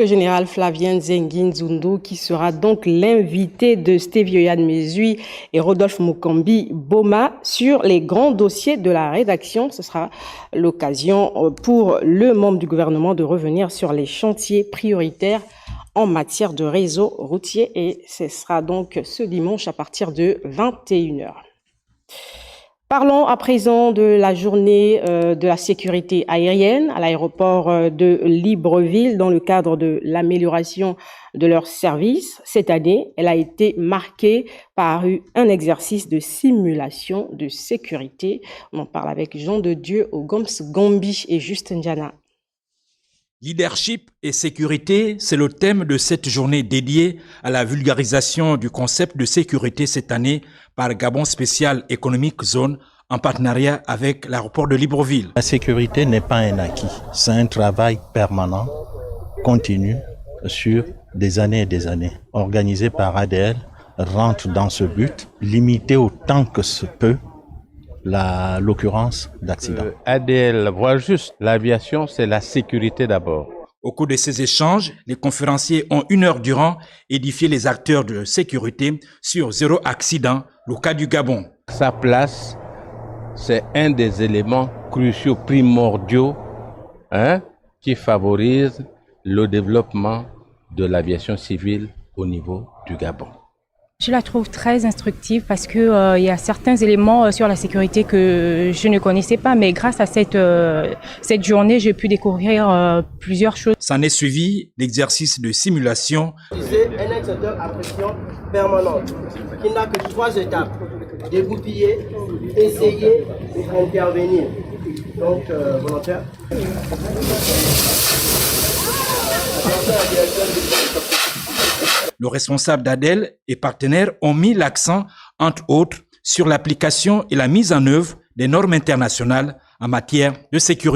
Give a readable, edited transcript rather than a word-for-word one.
Le général Flavien Zengi Nzundu, qui sera donc l'invité de Stevie Oyad Mesui et Rodolphe Mukambi Boma sur les grands dossiers de la rédaction. Ce sera l'occasion pour le membre du gouvernement de revenir sur les chantiers prioritaires en matière de réseau routier, et ce sera donc ce dimanche à partir de 21h. Parlons à présent de la journée de la sécurité aérienne à l'aéroport de Libreville dans le cadre de l'amélioration de leurs services. Cette année, elle a été marquée par un exercice de simulation de sécurité. On en parle avec Jean de Dieu Ogoms Gombi et Juste Ndiana. Leadership et sécurité, c'est le thème de cette journée dédiée à la vulgarisation du concept de sécurité cette année par Gabon Spécial Economic Zone en partenariat avec l'aéroport de Libreville. La sécurité n'est pas un acquis, c'est un travail permanent, continu, sur des années et des années. Organisé par ADL, rentre dans ce but, limiter autant que se peut l'occurrence d'accidents. ADL voit juste, l'aviation, c'est la sécurité d'abord. Au cours de ces échanges, les conférenciers ont 1 heure durant édifié les acteurs de sécurité sur zéro accident, le cas du Gabon. Sa place, c'est un des éléments cruciaux, primordiaux, qui favorise le développement de l'aviation civile au niveau du Gabon. Je la trouve très instructive parce que y a certains éléments sur la sécurité que je ne connaissais pas, mais grâce à cette journée, j'ai pu découvrir plusieurs choses. S'en est suivi l'exercice de simulation. C'est un extincteur à pression permanente qui n'a que 3 étapes: dégoupiller, essayer et intervenir. Donc, volontaire. Le responsable d'ADEL et partenaires ont mis l'accent, entre autres, sur l'application et la mise en œuvre des normes internationales en matière de sécurité.